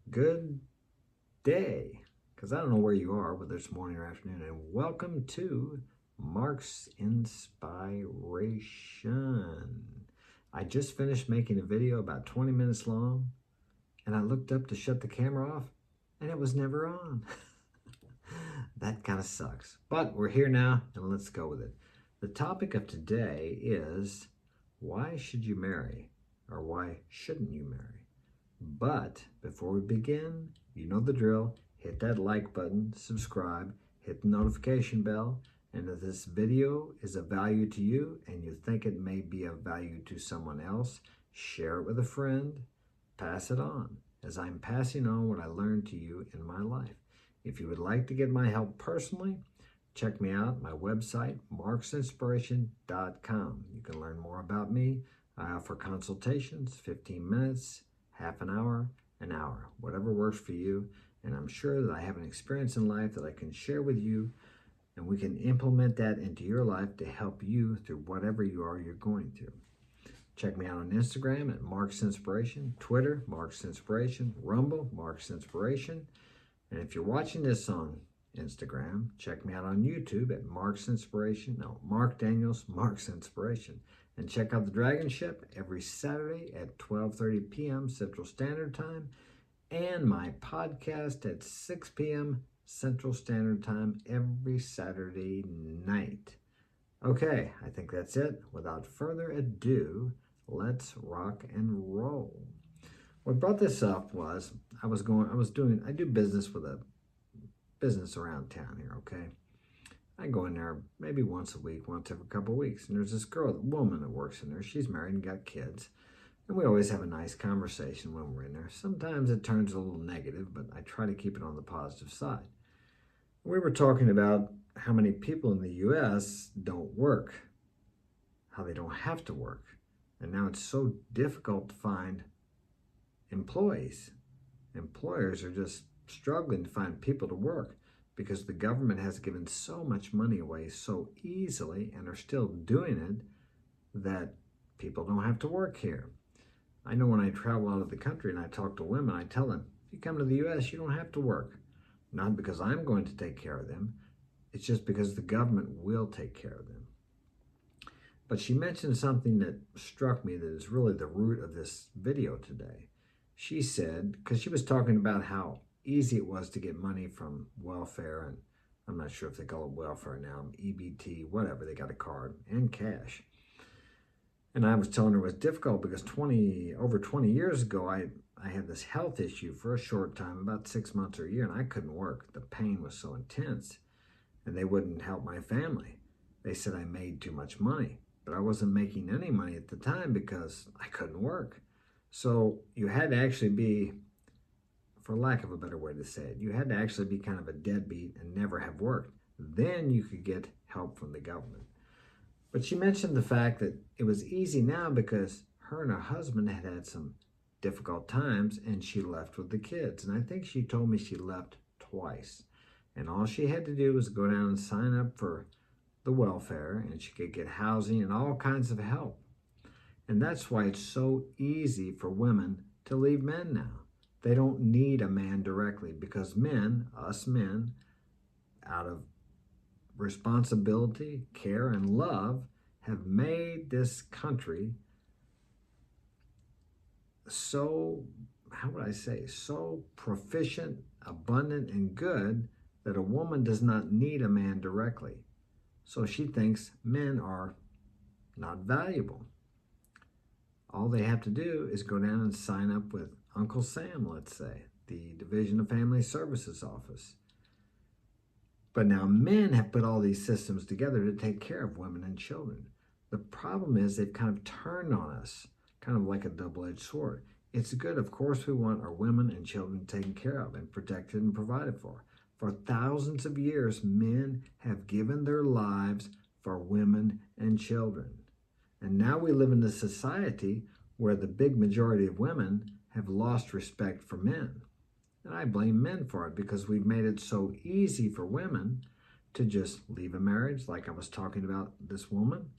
Good day, because I don't know where you are, whether it's morning or afternoon, and welcome to Mark's Inspiration. I just finished making a video about 20 minutes long, and I looked up to shut the camera off, and it was never on. That kind of sucks. But we're here now, and let's go with it. The topic of today is why should you marry, or why shouldn't you marry? But before we begin, you know the drill. Hit that like button, subscribe, hit the notification bell, and if this video is of value to you and you think it may be of value to someone else, share it with a friend, pass it on, as I'm passing on what I learned to you in my life. If you would like to get my help personally, check me out, my website, marksinspiration.com. You can learn more about me. I offer consultations, 15 minutes, half an hour, whatever works for you. And I'm sure that I have an experience in life that I can share with you, and we can implement that into your life to help you through whatever you're going through. Check me out on Instagram at Mark's Inspiration, Twitter, Mark's Inspiration, Rumble, Mark's Inspiration. And if you're watching this on Instagram, check me out on YouTube at Mark Daniels, Mark's Inspiration. And check out the Dragon Ship every Saturday at 12:30 p.m. Central Standard Time, and my podcast at 6 p.m. Central Standard Time every Saturday night. Okay, I think that's it. Without further ado, let's rock and roll. What brought this up was I do business with a business around town here, okay? I go in there maybe once a week, once every couple of weeks, and there's this woman that works in there. She's married and got kids, and we always have a nice conversation when we're in there. Sometimes it turns a little negative, but I try to keep it on the positive side. We were talking about how many people in the U.S. don't work, how they don't have to work, and now it's so difficult to find employees. Employers are just struggling to find people to work because the government has given so much money away so easily and are still doing it that people don't have to work here. I know when I travel out of the country and I talk to women, I tell them, if you come to the U.S., you don't have to work. Not because I'm going to take care of them. It's just because the government will take care of them. But she mentioned something that struck me that is really the root of this video today. She said, because she was talking about how easy it was to get money from welfare, and I'm not sure if they call it welfare now, EBT, whatever, they got a card, and cash. And I was telling her it was difficult because over 20 years ago, I had this health issue for a short time, about 6 months or a year, and I couldn't work. The pain was so intense, and they wouldn't help my family. They said I made too much money, but I wasn't making any money at the time because I couldn't work. So you had to actually be, for lack of a better way to say it, you had to actually be kind of a deadbeat and never have worked. Then you could get help from the government. But she mentioned the fact that it was easy now because her and her husband had had some difficult times, and she left with the kids. And I think she told me she left twice. And all she had to do was go down and sign up for the welfare, and she could get housing and all kinds of help. And that's why it's so easy for women to leave men now. They don't need a man directly because us men, out of responsibility, care, and love, have made this country so, so proficient, abundant, and good that a woman does not need a man directly. So she thinks men are not valuable. All they have to do is go down and sign up with Uncle Sam, let's say, the Division of Family Services office. But now men have put all these systems together to take care of women and children. The problem is they've kind of turned on us, kind of like a double-edged sword. It's good, of course, we want our women and children taken care of and protected and provided for. For thousands of years, men have given their lives for women and children. And now we live in a society where the big majority of women have lost respect for men. And I blame men for it because we've made it so easy for women to just leave a marriage, like I was talking about this woman.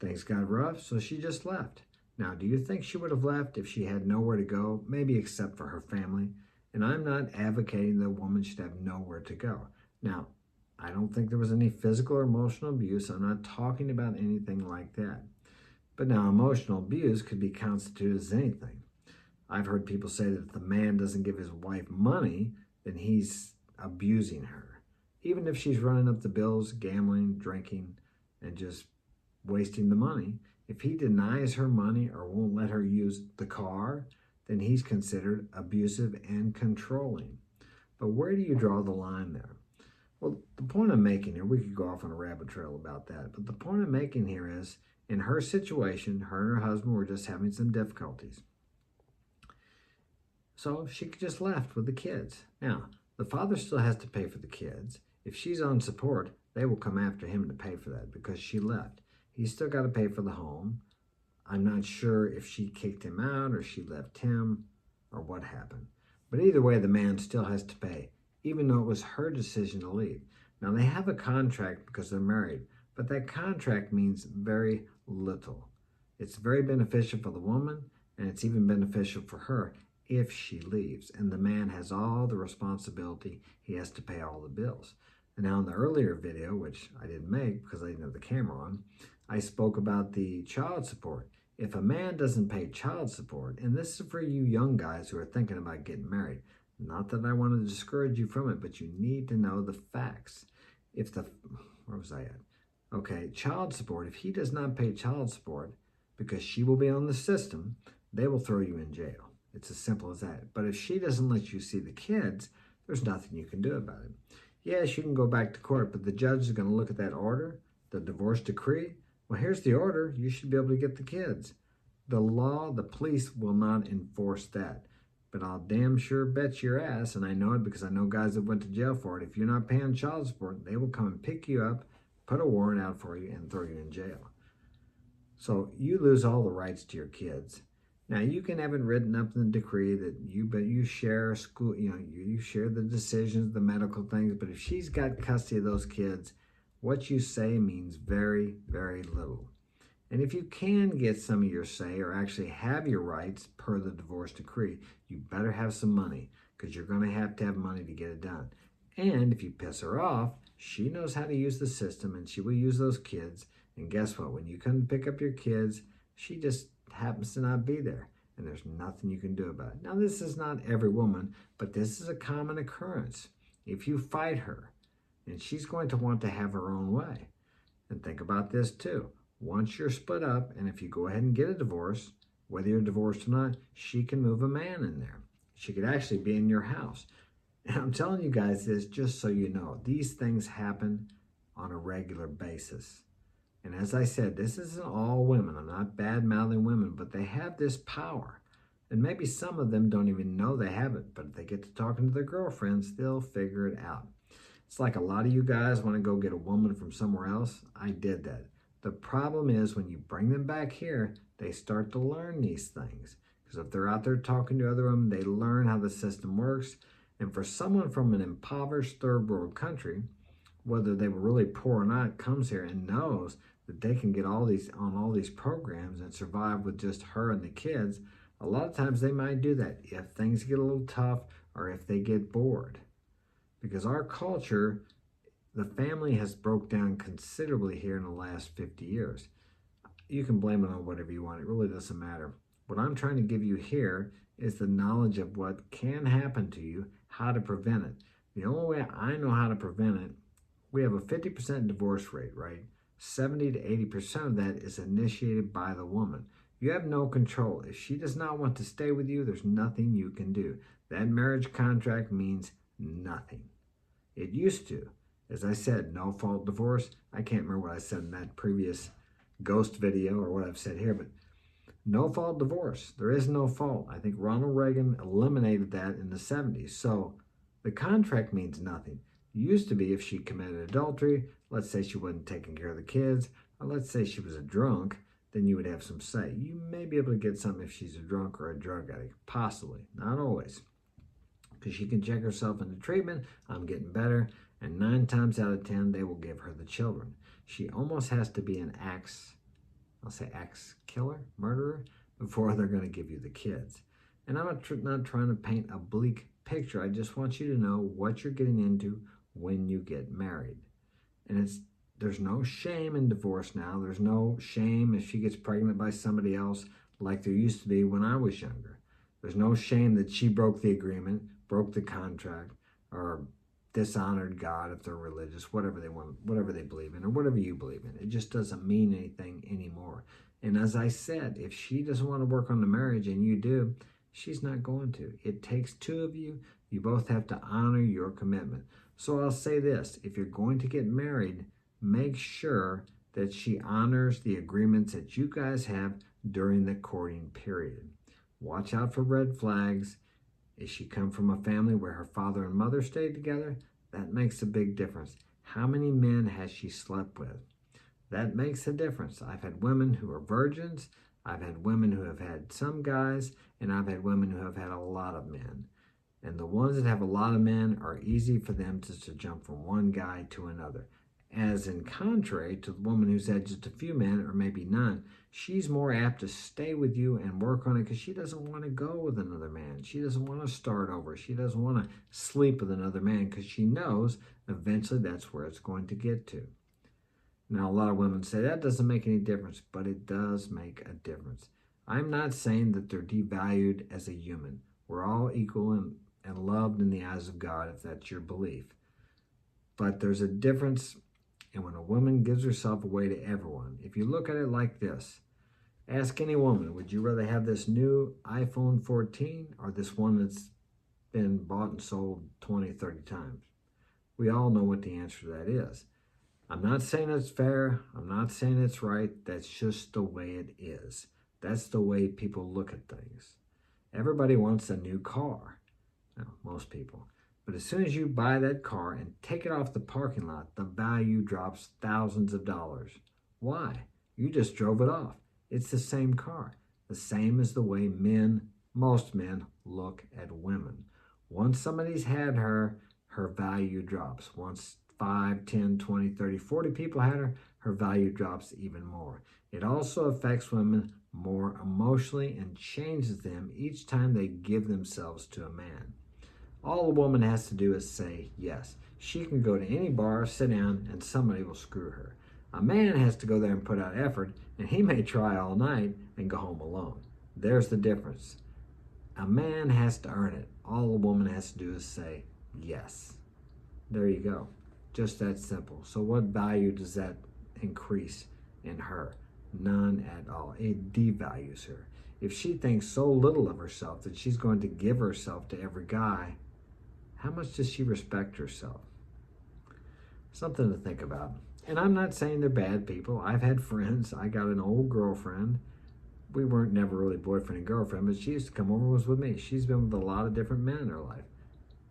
Things got rough, so she just left. Now, do you think she would have left if she had nowhere to go, maybe except for her family, And I'm not advocating the woman should have nowhere to go. Now, I don't think there was any physical or emotional abuse. I'm not talking about anything like that. But now, emotional abuse could be constituted as anything. I've heard people say that if the man doesn't give his wife money, then he's abusing her. Even if she's running up the bills, gambling, drinking, and just wasting the money, if he denies her money or won't let her use the car, then he's considered abusive and controlling. But where do you draw the line there? Well, the point I'm making here, we could go off on a rabbit trail about that, but the point I'm making here is, in her situation, her and her husband were just having some difficulties. So she just left with the kids. Now, the father still has to pay for the kids. If she's on support, they will come after him to pay for that because she left. He's still got to pay for the home. I'm not sure if she kicked him out or she left him or what happened. But either way, the man still has to pay, even though it was her decision to leave. Now, they have a contract because they're married, but that contract means very little. It's very beneficial for the woman, and it's even beneficial for her if she leaves. And the man has all the responsibility. He has to pay all the bills. And now in the earlier video, which I didn't make because I didn't have the camera on, I spoke about the child support. If a man doesn't pay child support, and this is for you young guys who are thinking about getting married, not that I want to discourage you from it, but you need to know the facts. Where was I at? Okay, child support. If he does not pay child support, because she will be on the system, they will throw you in jail. It's as simple as that. But if she doesn't let you see the kids, there's nothing you can do about it. Yes, you can go back to court, but the judge is going to look at that order, the divorce decree. Well, here's the order. You should be able to get the kids. The law, the police will not enforce that. But I'll damn sure bet your ass, and I know it because I know guys that went to jail for it, if you're not paying child support, they will come and pick you up, put a warrant out for you, and throw you in jail. So you lose all the rights to your kids. Now, you can have it written up in the decree that you share school, you share the decisions, the medical things, but if she's got custody of those kids, what you say means very, very little. And if you can get some of your say or actually have your rights per the divorce decree, you better have some money because you're going to have money to get it done. And if you piss her off, she knows how to use the system and she will use those kids. And guess what? When you come to pick up your kids, she just happens to not be there. And there's nothing you can do about it. Now, this is not every woman, but this is a common occurrence. If you fight her, and she's going to want to have her own way. And think about this too. Once you're split up, and if you go ahead and get a divorce, whether you're divorced or not, she can move a man in there. She could actually be in your house. And I'm telling you guys this just so you know. These things happen on a regular basis. And as I said, this isn't all women. I'm not bad-mouthing women, but they have this power. And maybe some of them don't even know they have it, but if they get to talking to their girlfriends, they'll figure it out. It's like a lot of you guys want to go get a woman from somewhere else. I did that. The problem is when you bring them back here, they start to learn these things. Because if they're out there talking to other women, they learn how the system works. And for someone from an impoverished third world country, whether they were really poor or not, comes here and knows that they can get all these programs and survive with just her and the kids, a lot of times they might do that if things get a little tough or if they get bored. Because our culture, the family has broke down considerably here in the last 50 years. You can blame it on whatever you want. It really doesn't matter. What I'm trying to give you here is the knowledge of what can happen to you, how to prevent it. The only way I know how to prevent it, we have a 50% divorce rate, right? 70 to 80% of that is initiated by the woman. You have no control. If she does not want to stay with you, there's nothing you can do. That marriage contract means nothing. It used to. As I said, no fault divorce. I can't remember what I said in that previous ghost video or what I've said here, but no fault divorce. There is no fault. I think Ronald Reagan eliminated that in the 70s. So the contract means nothing. It used to be if she committed adultery, let's say she wasn't taking care of the kids, or let's say she was a drunk, then you would have some say. You may be able to get something if she's a drunk or a drug addict. Possibly. Not always. Because she can check herself into treatment. I'm getting better. And 9 times out of 10, they will give her the children. She almost has to be an axe killer, murderer, before they're going to give you the kids. And I'm not trying to paint a bleak picture. I just want you to know what you're getting into when you get married. And there's no shame in divorce now. There's no shame if she gets pregnant by somebody else like there used to be when I was younger. There's no shame that she broke the agreement, broke the contract, or dishonored God if they're religious, whatever they want, whatever they believe in, or whatever you believe in. It just doesn't mean anything anymore. And as I said, if she doesn't want to work on the marriage and you do, she's not going to. It takes two of you. You both have to honor your commitment. So I'll say this, if you're going to get married, make sure that she honors the agreements that you guys have during the courting period. Watch out for red flags. If she come from a family where her father and mother stayed together, that makes a big difference. How many men has she slept with? That makes a difference. I've had women who are virgins, I've had women who have had some guys, and I've had women who have had a lot of men. And the ones that have a lot of men are easy for them to jump from one guy to another. As in contrary to the woman who's had just a few men or maybe none, she's more apt to stay with you and work on it because she doesn't want to go with another man. She doesn't want to start over. She doesn't want to sleep with another man because she knows eventually that's where it's going to get to. Now, a lot of women say that doesn't make any difference, but it does make a difference. I'm not saying that they're devalued as a human. We're all equal and loved in the eyes of God, if that's your belief. But there's a difference in when a woman gives herself away to everyone. If you look at it like this, ask any woman, would you rather have this new iPhone 14 or this one that's been bought and sold 20, 30 times? We all know what the answer to that is. I'm not saying it's fair. I'm not saying it's right. That's just the way it is. That's the way people look at things. Everybody wants a new car. Well, most people. But as soon as you buy that car and take it off the parking lot, the value drops thousands of dollars. Why? You just drove it off. It's the same car. The same as the way men, most men, look at women. Once somebody's had her, her value drops. Once 5, 10, 20, 30, 40 people had her, her value drops even more. It also affects women more emotionally and changes them each time they give themselves to a man. All a woman has to do is say yes. She can go to any bar, sit down, and somebody will screw her. A man has to go there and put out effort, and he may try all night and go home alone. There's the difference. A man has to earn it. All a woman has to do is say yes. There you go. Just that simple. So what value does that increase in her? None at all. It devalues her. If she thinks so little of herself that she's going to give herself to every guy, how much does she respect herself? Something to think about. And I'm not saying they're bad people. I've had friends. I got an old girlfriend. We weren't never really boyfriend and girlfriend, but she used to come over and was with me. She's been with a lot of different men in her life.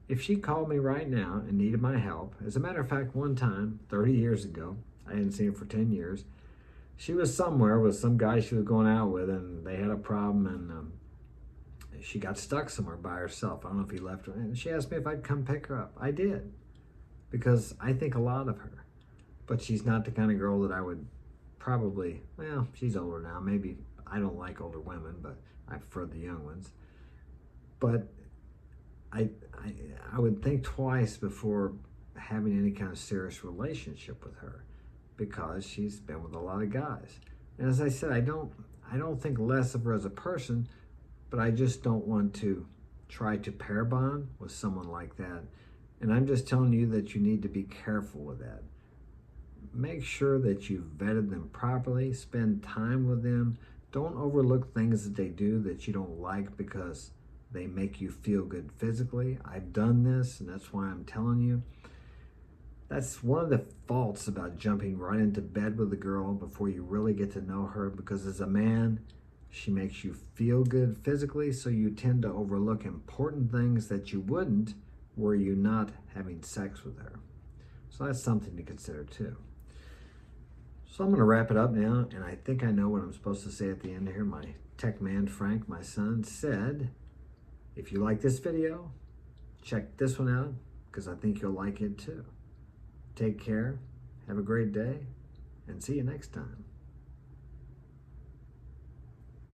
If she called me right now and needed my help, as a matter of fact, one time, 30 years ago, I hadn't seen her for 10 years, she was somewhere with some guy she was going out with, and they had a problem, and she got stuck somewhere by herself. I don't know if he left her. And she asked me if I'd come pick her up. I did, because I think a lot of her. But she's not the kind of girl that I would probably, well, she's older now. Maybe I don't like older women, but I prefer the young ones. But I would think twice before having any kind of serious relationship with her, because she's been with a lot of guys. And as I said, I don't think less of her as a person, but I just don't want to try to pair bond with someone like that. And I'm just telling you that you need to be careful with that. Make sure that you've vetted them properly, spend time with them. Don't overlook things that they do that you don't like because they make you feel good physically. I've done this, and that's why I'm telling you. That's one of the faults about jumping right into bed with a girl before you really get to know her, because as a man, she makes you feel good physically, so you tend to overlook important things that you wouldn't were you not having sex with her. So that's something to consider too. So I'm going to wrap it up now, and I think I know what I'm supposed to say at the end here. My tech man, Frank, my son, said, if you like this video, check this one out, because I think you'll like it too. Take care, have a great day, and see you next time.